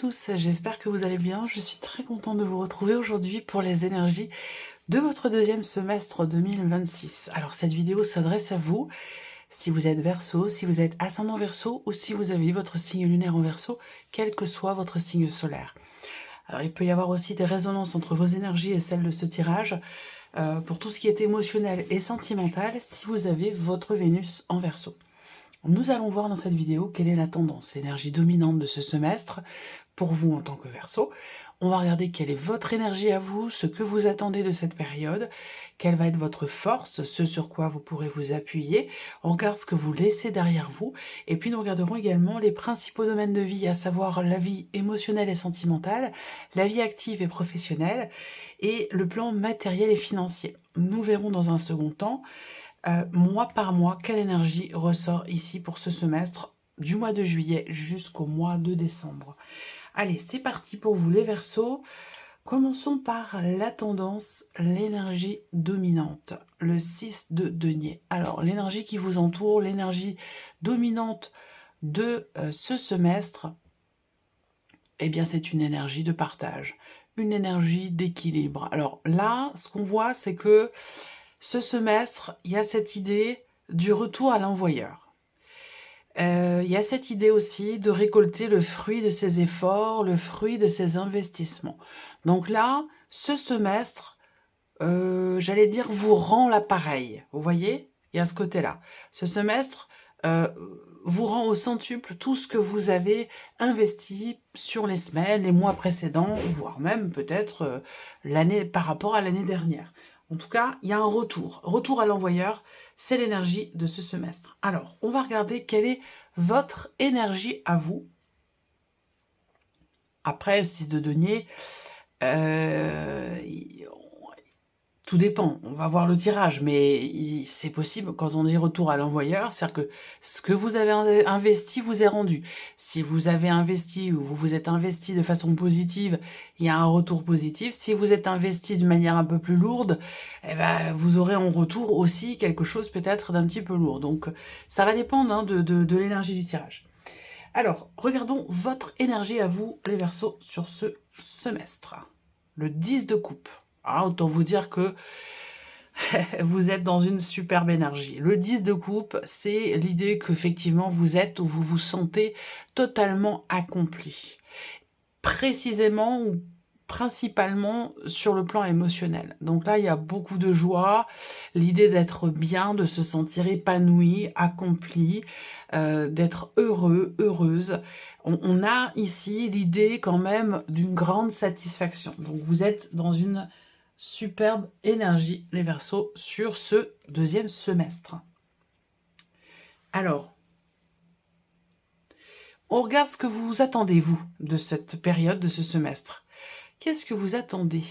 tous, j'espère que vous allez bien. Je suis très contente de vous retrouver aujourd'hui pour les énergies de votre deuxième semestre 2026. Alors cette vidéo s'adresse à vous, si vous êtes Verseau, si vous êtes ascendant Verseau ou si vous avez votre signe lunaire en Verseau, quel que soit votre signe solaire. Alors il peut y avoir aussi des résonances entre vos énergies et celles de ce tirage, pour tout ce qui est émotionnel et sentimental, si vous avez votre Vénus en Verseau. Nous allons voir dans cette vidéo quelle est la tendance, l'énergie dominante de ce semestre pour vous en tant que Verseau. On va regarder quelle est votre énergie à vous, ce que vous attendez de cette période, quelle va être votre force, ce sur quoi vous pourrez vous appuyer. On regarde ce que vous laissez derrière vous, et puis nous regarderons également les principaux domaines de vie, à savoir la vie émotionnelle et sentimentale, la vie active et professionnelle, et le plan matériel et financier. Nous verrons dans un second temps mois par mois, quelle énergie ressort ici pour ce semestre, du mois de juillet jusqu'au mois de décembre. Allez, c'est parti pour vous les Verseaux. Commençons par la tendance, l'énergie dominante, le 6 de denier. Alors, l'énergie qui vous entoure, l'énergie dominante de ce semestre, eh bien, c'est une énergie de partage, une énergie d'équilibre. Alors là, ce qu'on voit, c'est que ce semestre, il y a cette idée du retour à l'envoyeur. Il y a cette idée aussi de récolter le fruit de ses efforts, le fruit de ses investissements. Donc là, ce semestre, j'allais dire, vous rend l'appareil. Vous voyez? Il y a ce côté-là. Ce semestre vous rend au centuple tout ce que vous avez investi sur les semaines, les mois précédents, voire même peut-être l'année par rapport à l'année dernière. En tout cas, il y a un retour. Retour à l'envoyeur, c'est l'énergie de ce semestre. Alors, on va regarder quelle est votre énergie à vous. Après, 6 de denier, tout dépend, on va voir le tirage, mais c'est possible quand on dit retour à l'envoyeur, c'est-à-dire que ce que vous avez investi vous est rendu. Si vous avez investi ou vous vous êtes investi de façon positive, il y a un retour positif. Si vous êtes investi de manière un peu plus lourde, eh ben, vous aurez en retour aussi quelque chose peut-être d'un petit peu lourd. Donc ça va dépendre hein, de l'énergie du tirage. Alors, regardons votre énergie à vous, les Verseaux, sur ce semestre. Le 10 de coupe. Alors, autant vous dire que vous êtes dans une superbe énergie. Le 10 de coupe, c'est l'idée qu'effectivement vous êtes ou vous vous sentez totalement accompli. Précisément ou principalement sur le plan émotionnel. Donc là, il y a beaucoup de joie, l'idée d'être bien, de se sentir épanoui, accompli, d'être heureux, heureuse. On a ici l'idée quand même d'une grande satisfaction. Donc vous êtes dans une superbe énergie, les Verseaux, sur ce deuxième semestre. Alors, on regarde ce que vous attendez, vous, de cette période, de ce semestre. Qu'est-ce que vous attendez ?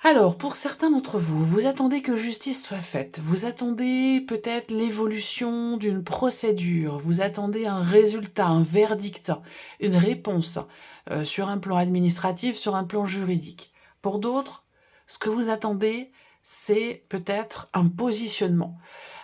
Alors, pour certains d'entre vous, vous attendez que justice soit faite. Vous attendez peut-être l'évolution d'une procédure. Vous attendez un résultat, un verdict, une réponse sur un plan administratif, sur un plan juridique. Pour d'autres, ce que vous attendez, c'est peut-être un positionnement.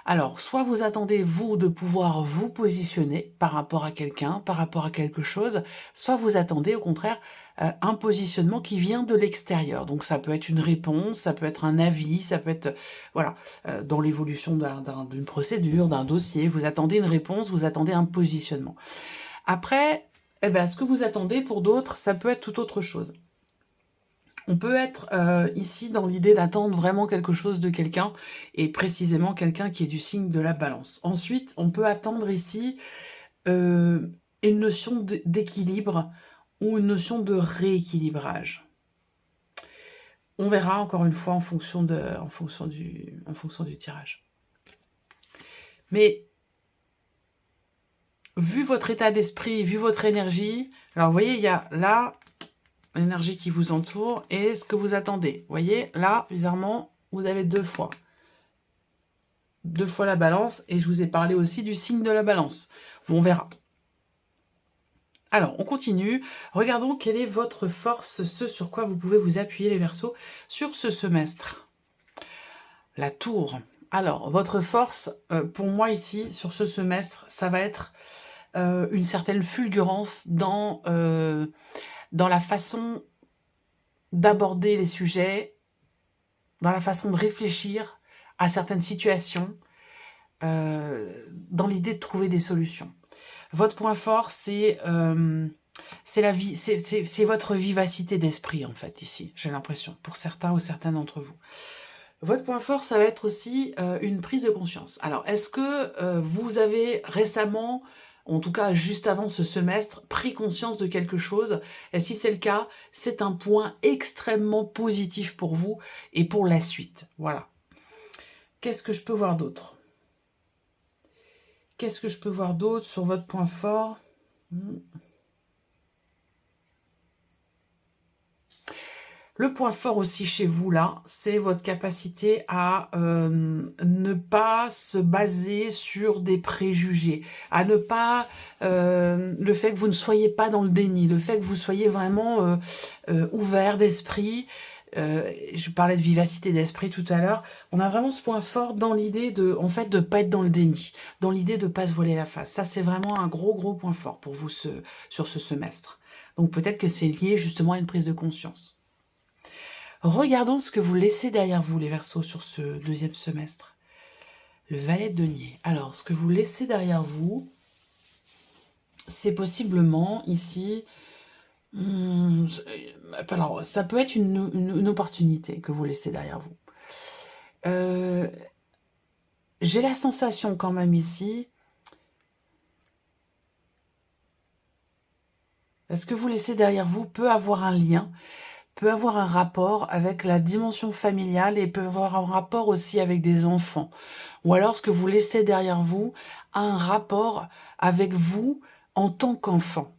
Alors, soit vous attendez, vous, de pouvoir vous positionner par rapport à quelqu'un, par rapport à quelque chose, soit vous attendez, au contraire, un positionnement qui vient de l'extérieur. Donc, ça peut être une réponse, ça peut être un avis, ça peut être, voilà, dans l'évolution d'une procédure, d'un dossier, vous attendez une réponse, vous attendez un positionnement. Après, eh ben, ce que vous attendez pour d'autres, ça peut être tout autre chose. On peut être ici dans l'idée d'attendre vraiment quelque chose de quelqu'un, et précisément quelqu'un qui est du signe de la Balance. Ensuite, on peut attendre ici une notion d'équilibre ou une notion de rééquilibrage. On verra encore une fois en fonction du tirage. Mais vu votre état d'esprit, vu votre énergie, alors vous voyez, il y a là l'énergie qui vous entoure et ce que vous attendez. Vous voyez, là, bizarrement, vous avez deux fois la Balance, et je vous ai parlé aussi du signe de la Balance. Bon, on verra. Alors, on continue. Regardons quelle est votre force, ce sur quoi vous pouvez vous appuyer, les Verseaux, sur ce semestre. La Tour. Alors, votre force, pour moi ici, sur ce semestre, ça va être une certaine fulgurance dans la façon d'aborder les sujets, dans la façon de réfléchir à certaines situations, dans l'idée de trouver des solutions. Votre point fort, c'est la vie, c'est votre vivacité d'esprit, en fait, ici, j'ai l'impression, pour certains ou certaines d'entre vous. Votre point fort, ça va être aussi une prise de conscience. Alors, est-ce que vous avez récemment, en tout cas juste avant ce semestre, pris conscience de quelque chose? Et si c'est le cas, c'est un point extrêmement positif pour vous et pour la suite. Voilà. Qu'est-ce que je peux voir d'autre? Qu'est-ce que je peux voir d'autre sur votre point fort? Le point fort aussi chez vous, là, c'est votre capacité à ne pas se baser sur des préjugés, à ne pas... le fait que vous ne soyez pas dans le déni, le fait que vous soyez vraiment ouvert d'esprit. Je parlais de vivacité d'esprit tout à l'heure. On a vraiment ce point fort dans l'idée de, en fait, de pas être dans le déni, dans l'idée de pas se voiler la face. Ça, c'est vraiment un gros point fort pour vous sur ce semestre. Donc peut-être que c'est lié justement à une prise de conscience. Regardons ce que vous laissez derrière vous, les Verseaux, sur ce deuxième semestre. Le valet de denier. Alors, ce que vous laissez derrière vous, c'est possiblement ici... alors, ça peut être une opportunité que vous laissez derrière vous. J'ai la sensation quand même ici... Ce que vous laissez derrière vous peut avoir un lien, peut avoir un rapport avec la dimension familiale et peut avoir un rapport aussi avec des enfants. Ou alors ce que vous laissez derrière vous a un rapport avec vous en tant qu'enfant.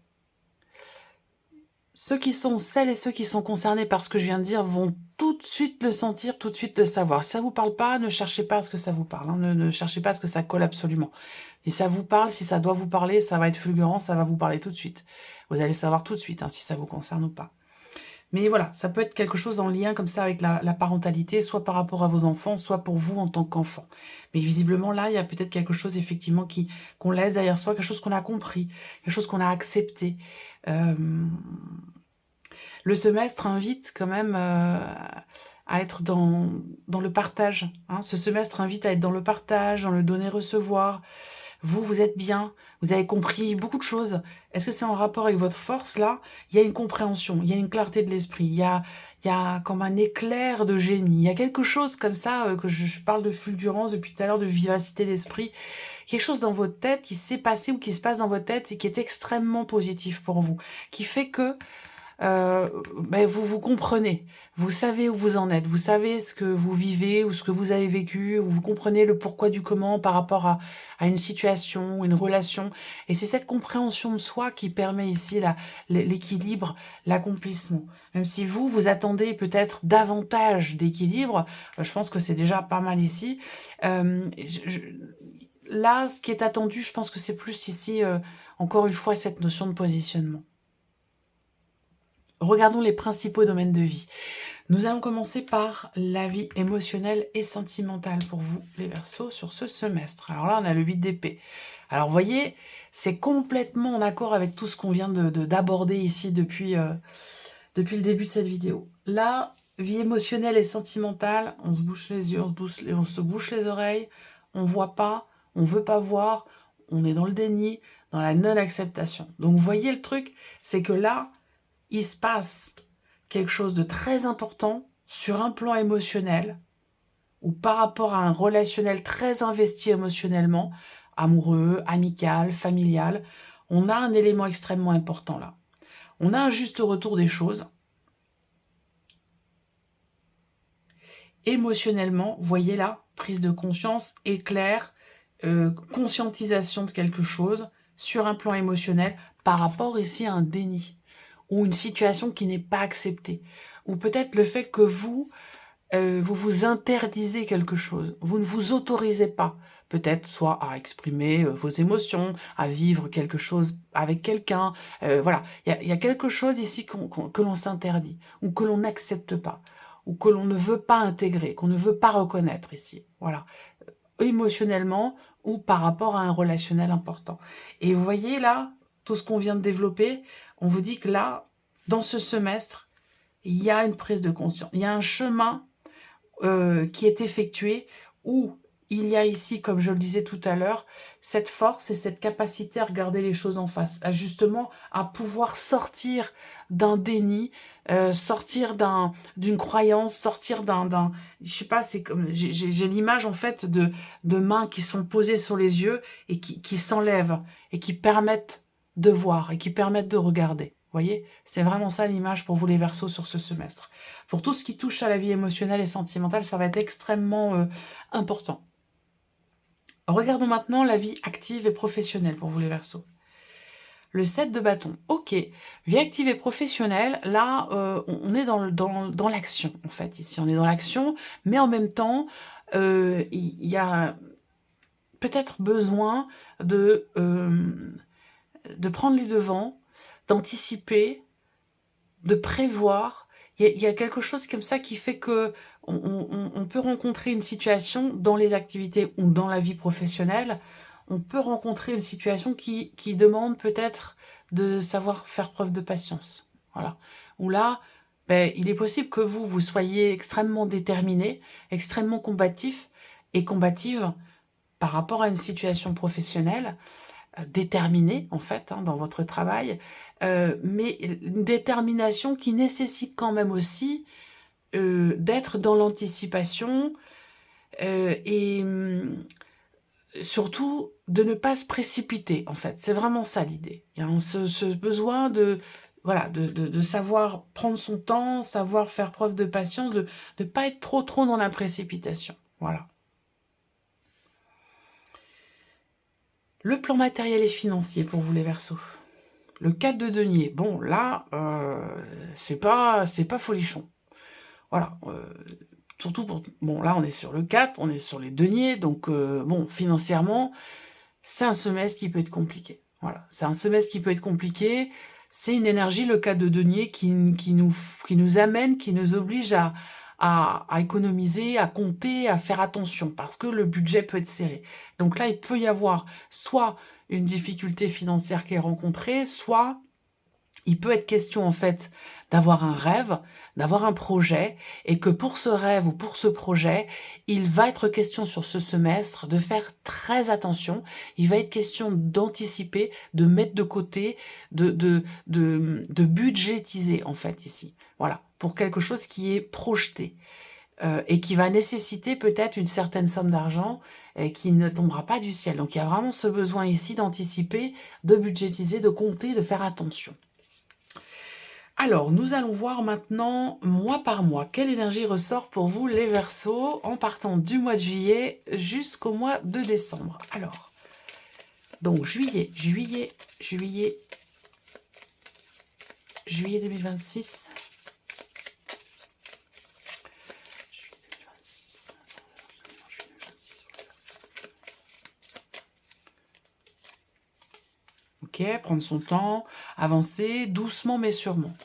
Celles et ceux qui sont concernés par ce que je viens de dire vont tout de suite le sentir, tout de suite le savoir. Si ça vous parle pas, ne cherchez pas à ce que ça vous parle. Hein. Ne cherchez pas à ce que ça colle absolument. Si ça vous parle, si ça doit vous parler, ça va être fulgurant, ça va vous parler tout de suite. Vous allez savoir tout de suite hein, si ça vous concerne ou pas. Mais voilà, ça peut être quelque chose en lien comme ça avec la parentalité, soit par rapport à vos enfants, soit pour vous en tant qu'enfant. Mais visiblement, là, il y a peut-être quelque chose, effectivement, qu'on laisse derrière soi, quelque chose qu'on a compris, quelque chose qu'on a accepté. Le semestre invite quand même à être dans le partage. Hein. Ce semestre invite à être dans le partage, dans le donner-recevoir. Vous êtes bien, vous avez compris beaucoup de choses. Est-ce que c'est en rapport avec votre force, là? Il y a une compréhension, il y a une clarté de l'esprit, il y a comme un éclair de génie. Il y a quelque chose comme ça, que je parle de fulgurance depuis tout à l'heure, de vivacité d'esprit. Quelque chose dans votre tête qui s'est passé ou qui se passe dans votre tête et qui est extrêmement positif pour vous. Qui fait que vous comprenez, vous savez où vous en êtes, vous savez ce que vous vivez ou ce que vous avez vécu, vous comprenez le pourquoi du comment par rapport à une situation, une relation. Et c'est cette compréhension de soi qui permet ici l'équilibre, l'accomplissement. Même si vous attendez peut-être davantage d'équilibre, je pense que c'est déjà pas mal ici. Là, ce qui est attendu, je pense que c'est plus ici, encore une fois, cette notion de positionnement. Regardons les principaux domaines de vie. Nous allons commencer par la vie émotionnelle et sentimentale pour vous, les Verseaux, sur ce semestre. Alors là, on a le 8 d'épée. Alors, vous voyez, c'est complètement en accord avec tout ce qu'on vient d'aborder ici depuis le début de cette vidéo. Là, vie émotionnelle et sentimentale, on se bouche les yeux, on se bouche les oreilles, on voit pas, on veut pas voir, on est dans le déni, dans la non-acceptation. Donc, vous voyez le truc, c'est que là, il se passe quelque chose de très important sur un plan émotionnel ou par rapport à un relationnel très investi émotionnellement, amoureux, amical, familial, on a un élément extrêmement important là. On a un juste retour des choses. Émotionnellement, vous voyez là, prise de conscience, éclair, conscientisation de quelque chose sur un plan émotionnel par rapport ici à un déni ou une situation qui n'est pas acceptée, ou peut-être le fait que vous vous interdisez quelque chose, vous ne vous autorisez pas, peut-être soit à exprimer vos émotions, à vivre quelque chose avec quelqu'un, voilà, il y a quelque chose ici que l'on s'interdit, ou que l'on n'accepte pas, ou que l'on ne veut pas intégrer, qu'on ne veut pas reconnaître ici, voilà. Émotionnellement, ou par rapport à un relationnel important. Et vous voyez là, tout ce qu'on vient de développer, on vous dit que là, dans ce semestre, il y a une prise de conscience. Il y a un chemin qui est effectué où il y a ici, comme je le disais tout à l'heure, cette force et cette capacité à regarder les choses en face, à justement à pouvoir sortir d'un déni, sortir d'une croyance, sortir je sais pas, c'est comme j'ai l'image en fait de mains qui sont posées sur les yeux et qui s'enlèvent et qui permettent de voir et qui permettent de regarder. Vous voyez, c'est vraiment ça l'image pour vous les Verseaux sur ce semestre. Pour tout ce qui touche à la vie émotionnelle et sentimentale, ça va être extrêmement important. Regardons maintenant la vie active et professionnelle pour vous les Verseaux. Le 7 de bâton, ok. Vie active et professionnelle, là, on est dans l'action, en fait, ici. On est dans l'action, mais en même temps, il y a peut-être besoin de prendre les devants, d'anticiper, de prévoir. Il y a quelque chose comme ça qui fait que on peut rencontrer une situation dans les activités ou dans la vie professionnelle, on peut rencontrer une situation qui demande peut-être de savoir faire preuve de patience. Voilà. Ou là, ben, il est possible que vous soyez extrêmement déterminé, extrêmement combatif et combative par rapport à une situation professionnelle, déterminée en fait dans votre travail, mais une détermination qui nécessite quand même aussi d'être dans l'anticipation et surtout de ne pas se précipiter en fait. C'est vraiment ça l'idée. Il y a ce besoin de voilà, de savoir prendre son temps, savoir faire preuve de patience, de ne pas être trop dans la précipitation. Voilà. Le plan matériel et financier pour vous les Verseaux. Le 4 de denier. Bon, là, c'est pas folichon. Voilà. Surtout pour... Bon, là, on est sur le 4, on est sur les deniers. Donc, bon, financièrement, c'est un semestre qui peut être compliqué. Voilà. C'est un semestre qui peut être compliqué. C'est une énergie, le 4 de denier, qui nous amène, qui nous oblige à économiser, à compter, à faire attention, parce que le budget peut être serré. Donc là, il peut y avoir soit une difficulté financière qui est rencontrée, soit il peut être question en fait d'avoir un rêve, d'avoir un projet, et que pour ce rêve ou pour ce projet, il va être question sur ce semestre de faire très attention, il va être question d'anticiper, de mettre de côté, de budgétiser en fait ici. Voilà, pour quelque chose qui est projeté. Et qui va nécessiter peut-être une certaine somme d'argent qui ne tombera pas du ciel. Donc il y a vraiment ce besoin ici d'anticiper, de budgétiser, de compter, de faire attention. Alors, nous allons voir maintenant, mois par mois, quelle énergie ressort pour vous les Verseaux, en partant du mois de juillet jusqu'au mois de décembre. Alors, donc juillet 2026. Ok, prendre son temps, avancer doucement mais sûrement.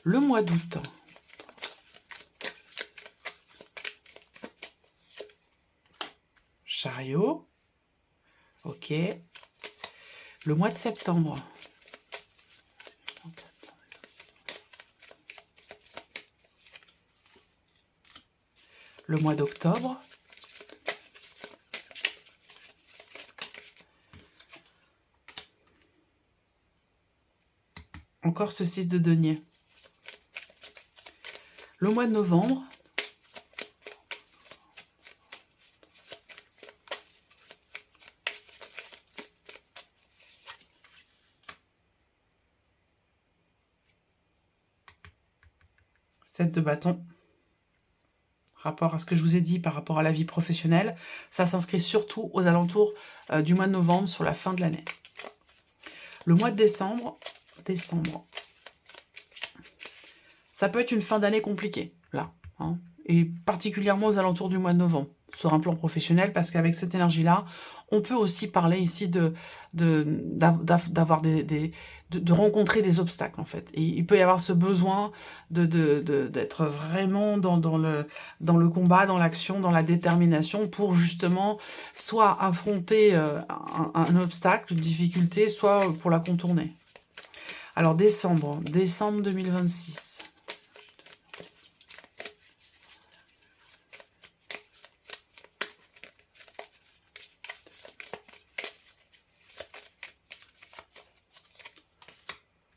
Le mois d'août. Chariot. Ok. Le mois de septembre. Le mois d'octobre. Encore ce 6 de denier. Le mois de novembre. Sept de bâton. Rapport à ce que je vous ai dit par rapport à la vie professionnelle. Ça s'inscrit surtout aux alentours du mois de novembre, sur la fin de l'année. Le mois de décembre. Ça peut être une fin d'année compliquée, là. Hein, et particulièrement aux alentours du mois de novembre. sur un plan professionnel, parce qu'avec cette énergie-là, on peut aussi parler ici d'avoir de rencontrer des obstacles, en fait. Et il peut y avoir ce besoin d'être vraiment dans le combat, dans l'action, dans la détermination, pour justement soit affronter un obstacle, une difficulté, soit pour la contourner. Alors, décembre 2026.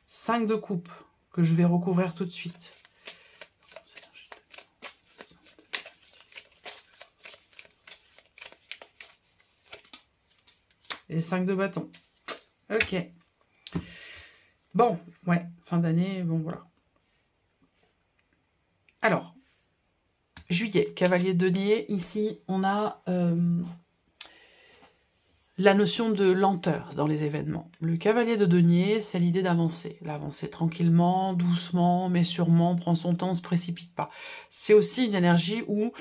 Cinq de coupe, que je vais recouvrir tout de suite. Et 5 de bâton. Ok. Bon, ouais, fin d'année, bon voilà. Alors, juillet, cavalier de denier. Ici, on a la notion de lenteur dans les événements. Le cavalier de denier, c'est l'idée d'avancer. L'avancer tranquillement, doucement, mais sûrement, prend son temps, on ne se précipite pas. C'est aussi une énergie où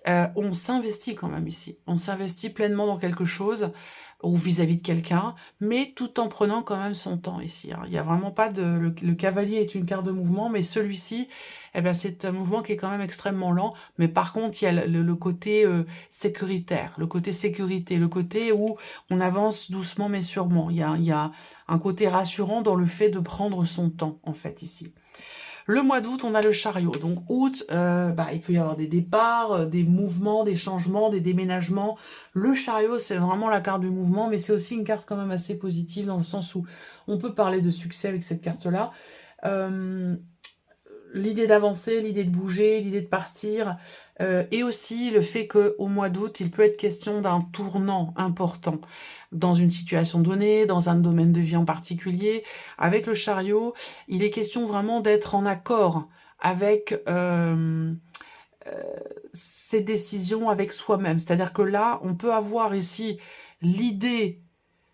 on s'investit quand même ici. On s'investit pleinement dans quelque chose, ou vis-à-vis de quelqu'un, mais tout en prenant quand même son temps ici. Hein. Il n'y a vraiment pas de... Le cavalier est une carte de mouvement, mais celui-ci, eh ben, c'est un mouvement qui est quand même extrêmement lent. Mais par contre, il y a le côté sécuritaire, le côté sécurité, le côté où on avance doucement mais sûrement. Il y a un côté rassurant dans le fait de prendre son temps, en fait, ici. Le mois d'août, on a le chariot. Donc août, il peut y avoir des départs, des mouvements, des changements, des déménagements. Le chariot, c'est vraiment la carte du mouvement, mais c'est aussi une carte quand même assez positive dans le sens où on peut parler de succès avec cette carte-là. L'idée d'avancer, l'idée de bouger, l'idée de partir, et aussi le fait qu'au mois d'août, il peut être question d'un tournant important dans une situation donnée, dans un domaine de vie en particulier. Avec le chariot, il est question vraiment d'être en accord avec ses décisions, avec soi-même. C'est-à-dire que là, on peut avoir ici l'idée,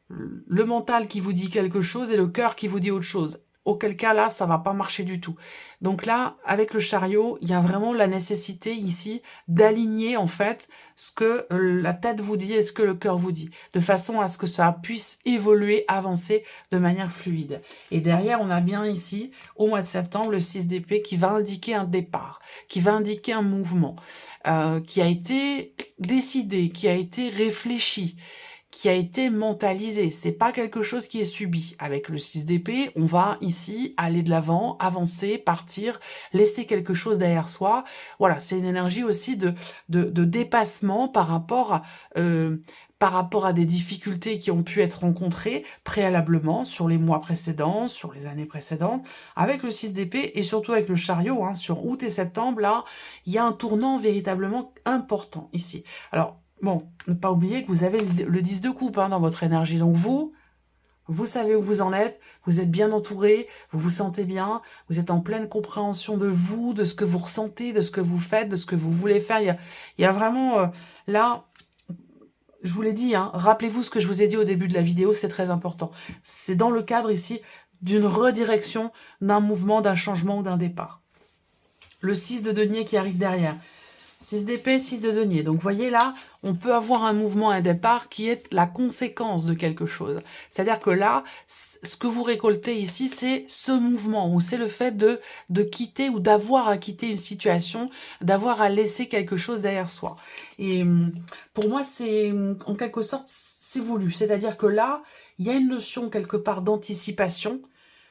le mental qui vous dit quelque chose et le cœur qui vous dit autre chose. Auquel cas, là, ça va pas marcher du tout. Donc là, avec le chariot, il y a vraiment la nécessité ici d'aligner, en fait, ce que la tête vous dit et ce que le cœur vous dit, de façon à ce que ça puisse évoluer, avancer de manière fluide. Et derrière, on a bien ici, au mois de septembre, le 6 d'épée qui va indiquer un départ, qui va indiquer un mouvement, qui a été décidé, qui a été réfléchi, qui a été mentalisé. C'est pas quelque chose qui est subi. Avec le 6 d'épée, on va ici aller de l'avant, avancer, partir, laisser quelque chose derrière soi. Voilà, c'est une énergie aussi de dépassement par rapport à des difficultés qui ont pu être rencontrées préalablement sur les mois précédents, sur les années précédentes. Avec le 6 d'épée et surtout avec le chariot, hein, sur août et septembre, là, il y a un tournant véritablement important ici. Alors, bon, ne pas oublier que vous avez le 10 de coupe dans votre énergie. Donc vous savez où vous en êtes, vous êtes bien entouré, vous vous sentez bien, vous êtes en pleine compréhension de vous, de ce que vous ressentez, de ce que vous faites, de ce que vous voulez faire. Il y a vraiment, là, je vous l'ai dit, hein, rappelez-vous ce que je vous ai dit au début de la vidéo, c'est très important. C'est dans le cadre ici d'une redirection, d'un mouvement, d'un changement ou d'un départ. Le 6 de denier qui arrive derrière. 6 d'épée, 6 de denier. Donc, vous voyez là, on peut avoir un mouvement, un départ qui est la conséquence de quelque chose. C'est-à-dire que là, ce que vous récoltez ici, c'est ce mouvement, ou c'est le fait de quitter ou d'avoir à quitter une situation, d'avoir à laisser quelque chose derrière soi. Et pour moi, c'est en quelque sorte, c'est voulu. C'est-à-dire que là, il y a une notion quelque part d'anticipation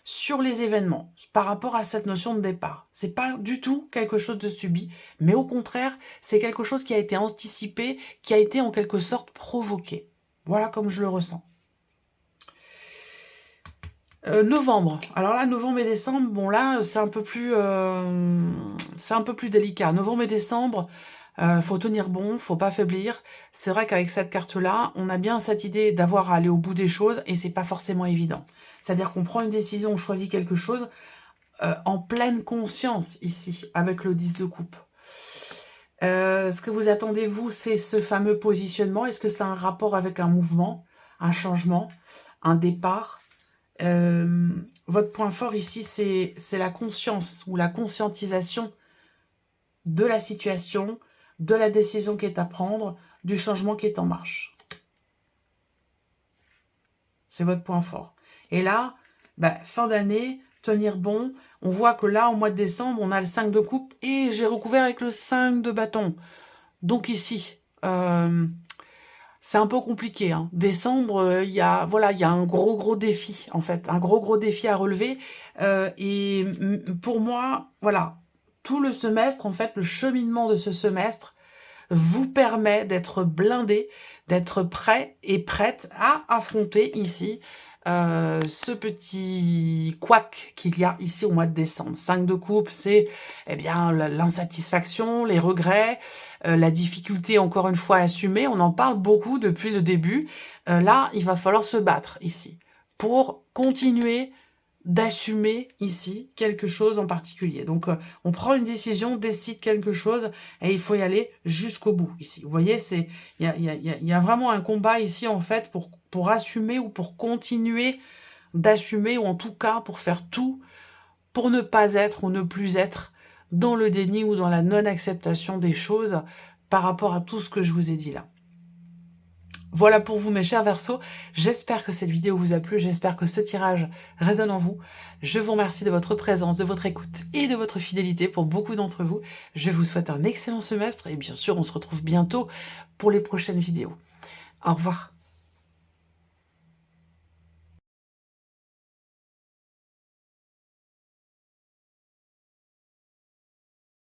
sur les événements, par rapport à cette notion de départ. C'est pas du tout quelque chose de subi, mais au contraire, c'est quelque chose qui a été anticipé, qui a été en quelque sorte provoqué. Voilà comme je le ressens. Novembre. Alors là, novembre et décembre, bon là, c'est un peu plus délicat. Novembre et décembre, faut tenir bon, faut pas faiblir. C'est vrai qu'avec cette carte-là, on a bien cette idée d'avoir à aller au bout des choses et c'est pas forcément évident. C'est-à-dire qu'on prend une décision, on choisit quelque chose en pleine conscience ici, avec le 10 de coupe. Ce que vous attendez, vous, c'est ce fameux positionnement. Est-ce que c'est un rapport avec un mouvement, un changement, un départ? Votre point fort ici, c'est la conscience ou la conscientisation de la situation, de la décision qui est à prendre, du changement qui est en marche. C'est votre point fort. Et là, fin d'année, tenir bon. On voit que là, au mois de décembre, on a le 5 de coupe et j'ai recouvert avec le 5 de bâton. Donc ici, c'est un peu compliqué. Hein. Décembre, il y a un gros défi, en fait. Un gros défi à relever. Et pour moi, voilà, tout le semestre, en fait, le cheminement de ce semestre vous permet d'être blindé, d'être prêt et prête à affronter ici ce petit couac qu'il y a ici au mois de décembre. 5 de coupe, c'est l'insatisfaction, les regrets, la difficulté encore une fois à assumer. On en parle beaucoup depuis le début. Là, il va falloir se battre ici pour continuer d'assumer ici quelque chose en particulier. Donc, on prend une décision, décide quelque chose, et il faut y aller jusqu'au bout ici. Vous voyez, il y a vraiment un combat ici, en fait, pour assumer ou pour continuer d'assumer, ou en tout cas, pour faire tout pour ne pas être ou ne plus être dans le déni ou dans la non-acceptation des choses par rapport à tout ce que je vous ai dit là. Voilà pour vous mes chers Verseaux, j'espère que cette vidéo vous a plu, j'espère que ce tirage résonne en vous. Je vous remercie de votre présence, de votre écoute et de votre fidélité pour beaucoup d'entre vous. Je vous souhaite un excellent semestre et bien sûr on se retrouve bientôt pour les prochaines vidéos. Au revoir.